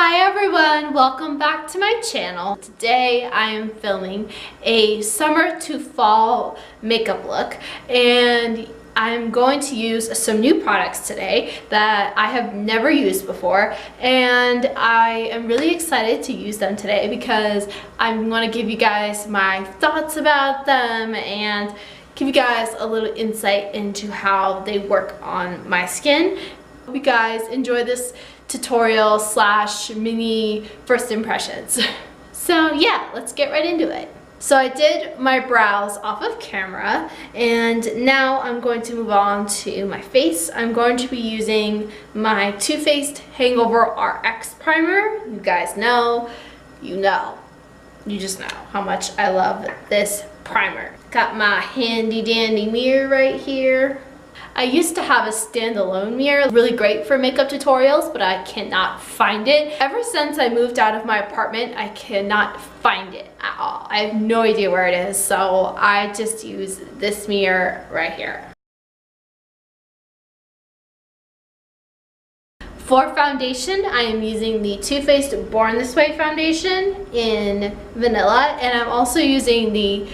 Hi everyone, welcome back to my channel. Today I am filming a summer to fall makeup look, and I'm going to use some new products today that I have never used before, and I am really excited to use them today because I'm going to give you guys my thoughts about them and give you guys a little insight into how they work on my skin. Hope you guys enjoy this tutorial slash mini first impressions. So yeah, let's get right into it. So I did my brows off of camera, and now I'm going to move on to my face. I'm going to be using my Too Faced Hangover RX primer. You guys know, you just know how much I love this primer. Got my handy dandy mirror right here. I used to have a standalone mirror, really great for makeup tutorials, but I cannot find it. Ever since I moved out of my apartment, I cannot find it at all. I have no idea where it is, so I just use this mirror right here. For foundation, I am using the Too Faced Born This Way foundation in vanilla, and I'm also using the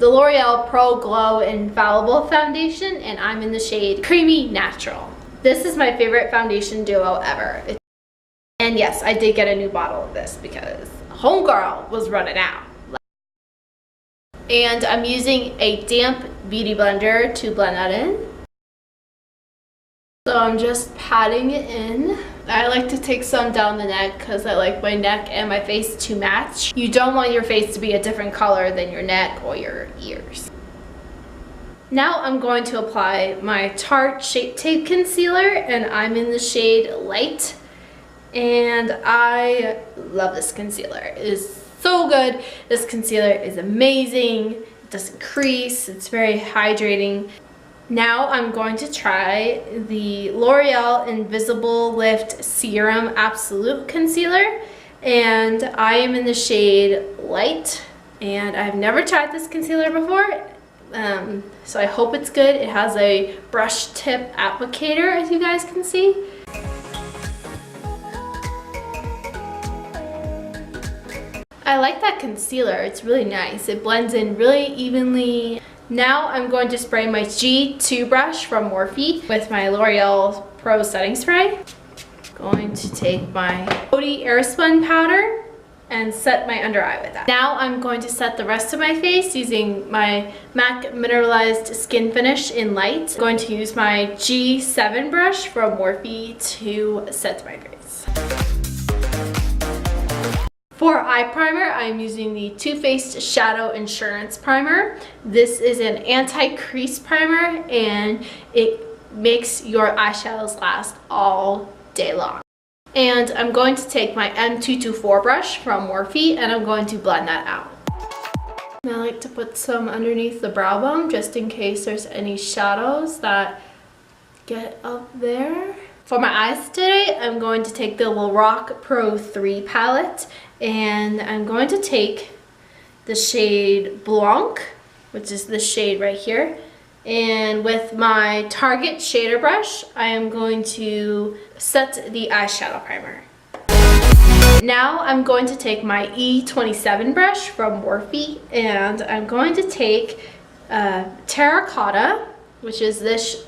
Lorac Pro Glow Infallible foundation, and I'm in the shade Creamy Natural. This is my favorite foundation duo ever. And yes, I did get a new bottle of this because homegirl was running out. And I'm using a damp beauty blender to blend that in. So I'm just patting it in. I like to take some down the neck because I like my neck and my face to match. You don't want your face to be a different color than your neck or your ears. Now I'm going to apply my Tarte Shape Tape Concealer, and I'm in the shade Light. And I love this concealer. It is so good. This concealer is amazing. It doesn't crease. It's very hydrating. Now I'm going to try the L'Oreal Invisible Lift Serum Absolute Concealer, and I am in the shade Light, and I've never tried this concealer before, so I hope it's good. It has a brush tip applicator, as you guys can see. I like that concealer. It's really nice. It blends in really evenly. Now I'm going to spray my G2 brush from Morphe with my L'Oreal Pro setting spray. Going to take my Coty Airspun powder and set my under eye with that. Now I'm going to set the rest of my face using my MAC Mineralized Skin Finish in Light. I'm going to use my G7 brush from Morphe to set my face. For eye primer, I'm using the Too Faced Shadow Insurance Primer. This is an anti-crease primer, and it makes your eyeshadows last all day long. And I'm going to take my M224 brush from Morphe, and I'm going to blend that out. And I like to put some underneath the brow bone just in case there's any shadows that get up there. For my eyes today, I'm going to take the Lorac Pro 3 palette, and I'm going to take the shade Blanc, which is this shade right here, and with my Target shader brush, I am going to set the eyeshadow primer. Now I'm going to take my E27 brush from Morphe, and I'm going to take Terracotta, which is this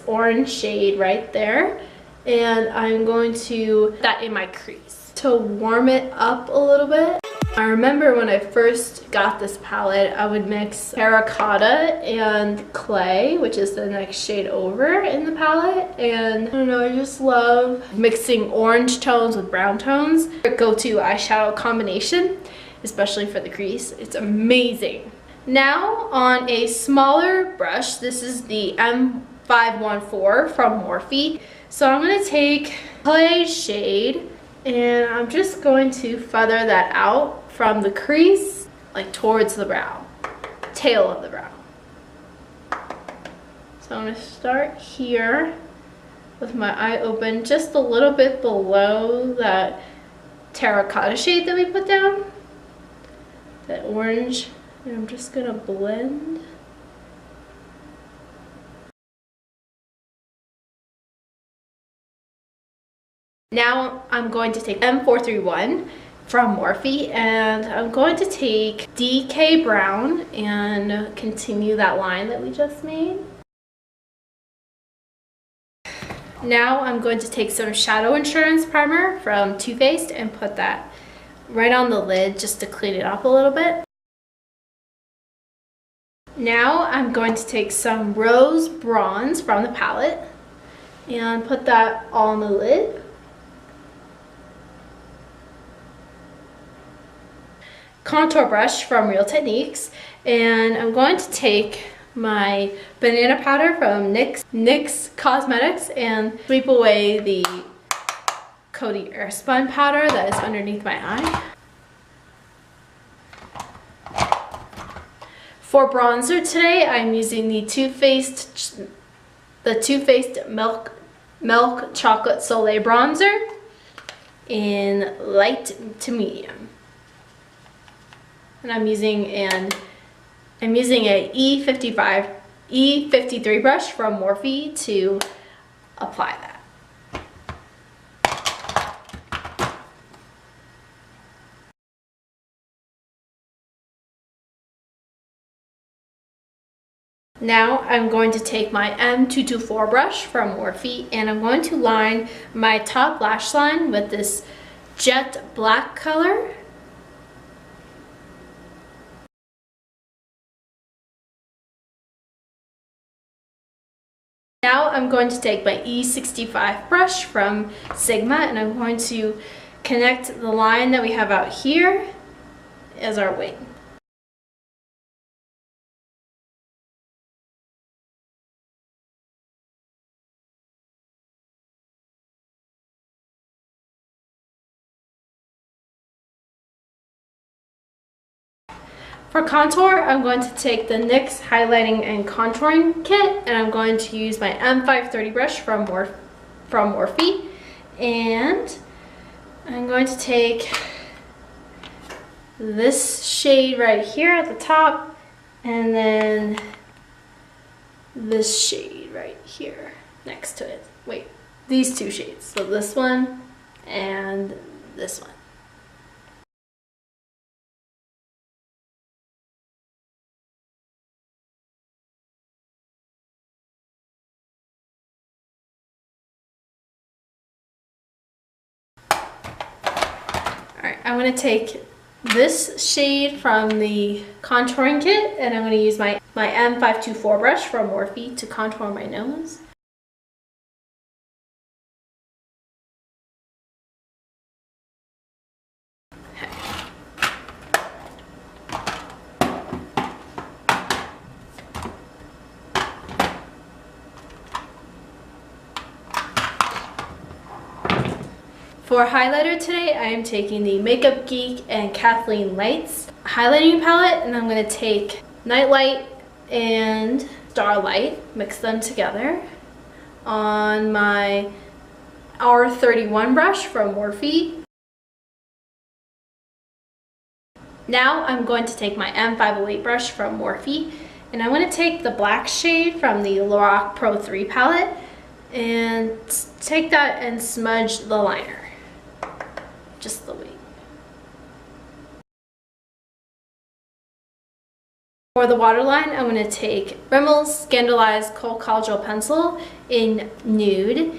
orange shade right there, and I'm going to put that in my crease to warm it up a little bit. I remember when I first got this palette, I would mix Terracotta and Clay, which is the next shade over in the palette, and I don't know, I just love mixing orange tones with brown tones. Go-to eyeshadow combination, especially for the crease. It's amazing. Now on a smaller brush, this is the M514 from Morphe. So I'm going to take Clay shade, and I'm just going to feather that out from the crease, like towards the brow, tail of the brow. So I'm going to start here with my eye open, just a little bit below that terracotta shade that we put down, that orange, and I'm just going to blend. Now I'm going to take M431 from Morphe, and I'm going to take DK Brown and continue that line that we just made. Now I'm going to take some Shadow Insurance Primer from Too Faced and put that right on the lid just to clean it up a little bit. Now I'm going to take some Rose Bronze from the palette and put that on the lid. Contour brush from Real Techniques, and I'm going to take my banana powder from NYX Cosmetics and sweep away the Coty Airspun powder that is underneath my eye. For bronzer today, I'm using the Too Faced Milk Chocolate Soleil bronzer in light to medium. And I'm using a E53 brush from Morphe to apply that. Now I'm going to take my M224 brush from Morphe, and I'm going to line my top lash line with this jet black color. Now I'm going to take my E65 brush from Sigma, and I'm going to connect the line that we have out here as our wing. For contour, I'm going to take the NYX Highlighting and Contouring Kit, and I'm going to use my M530 brush from Morphe, and I'm going to take this shade right here at the top, and then this shade right here next to it. Wait, these two shades. So this one and this one. I'm going to take this shade from the contouring kit, and I'm going to use my M524 brush from Morphe to contour my nose. For highlighter today, I am taking the Makeupgeek and Kathleenlights highlighting palette, and I'm going to take Nightlight and Starlight, mix them together on my Hour 31 brush from Morphe. Now I'm going to take my M508 brush from Morphe, and I'm going to take the black shade from the Lorac Pro 3 palette and take that and smudge the liner. Just the wing. For the waterline, I'm going to take Rimmel's Scandalized Kohl Kajal Pencil in Nude.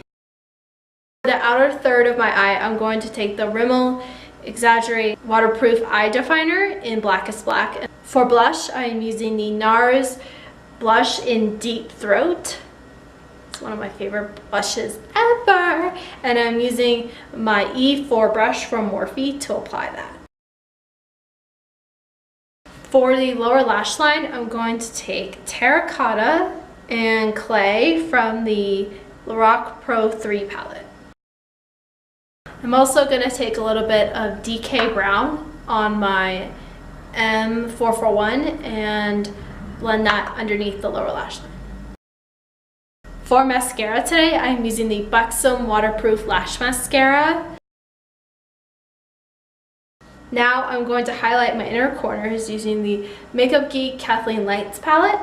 For the outer third of my eye, I'm going to take the Rimmel Exaggerate Waterproof Eye Definer in Blackest Black. For blush, I am using the NARS Blush in Deep Throat. It's one of my favorite blushes ever, and I'm using my E4 brush from Morphe to apply that. For the lower lash line, I'm going to take Terracotta and Clay from the Lorac Pro 3 palette. I'm also going to take a little bit of DK Brown on my M441 and blend that underneath the lower lash line. For mascara today, I'm using the Buxom Waterproof Lash Mascara. Now I'm going to highlight my inner corners using the Makeupgeek Kathleenlights palette,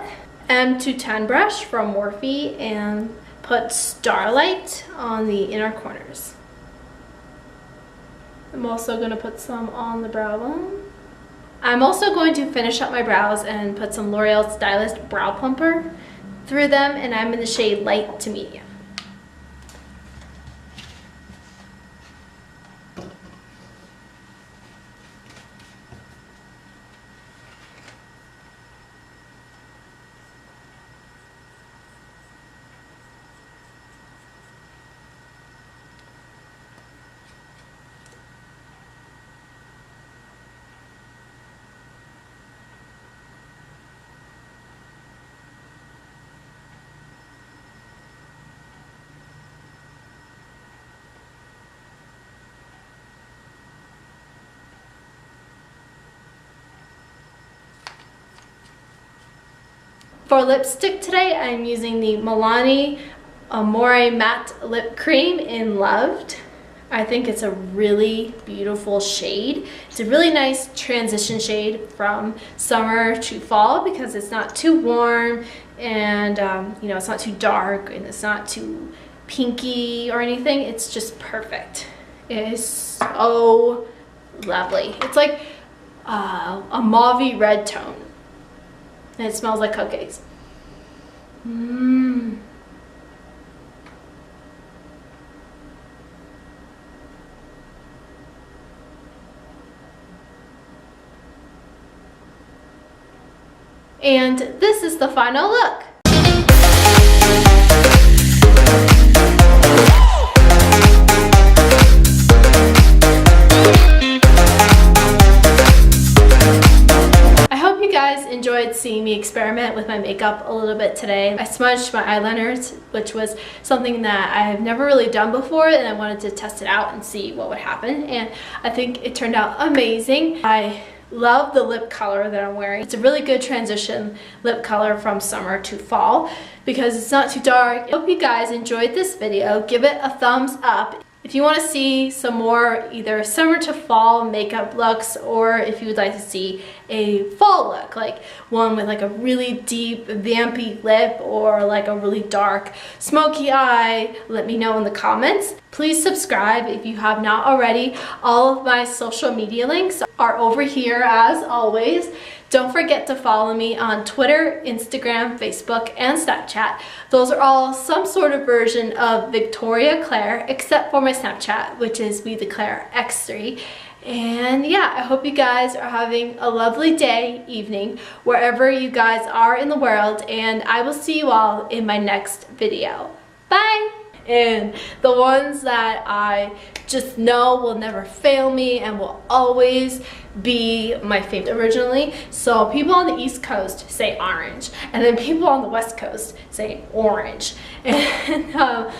M210 brush from Morphe, and put Starlight on the inner corners. I'm also going to put some on the brow bone. I'm also going to finish up my brows and put some L'Oreal Stylist Brow Plumper through them, and I'm in the shade light to medium. For lipstick today, I'm using the Milani Amore Matte Lip Cream in Loved. I think it's a really beautiful shade. It's a really nice transition shade from summer to fall because it's not too warm and you know, it's not too dark and it's not too pinky or anything. It's just perfect. It is so lovely. It's like a mauve red tone. And it smells like cupcakes. Mmm. And this is the final look. Enjoyed seeing me experiment with my makeup a little bit today. I smudged my eyeliners, which was something that I have never really done before, and I wanted to test it out and see what would happen, and I think it turned out amazing. I love the lip color that I'm wearing. It's a really good transition lip color from summer to fall because it's not too dark. I hope you guys enjoyed this video. Give it a thumbs up. If you want to see some more either summer to fall makeup looks, or if you would like to see a fall look, like one with like a really deep vampy lip or like a really dark smoky eye, let me know in the comments. Please subscribe if you have not already. All of my social media links are over here as always. Don't forget to follow me on Twitter, Instagram, Facebook, and Snapchat. Those are all some sort of version of Victoria Claire, except for my Snapchat, which is Be The Claire X3. And yeah, I hope you guys are having a lovely day, evening, wherever you guys are in the world, and I will see you all in my next video. Bye! And the ones that I just know will never fail me and will always be my favorite originally. So people on the East Coast say orange, and then people on the West Coast say orange. And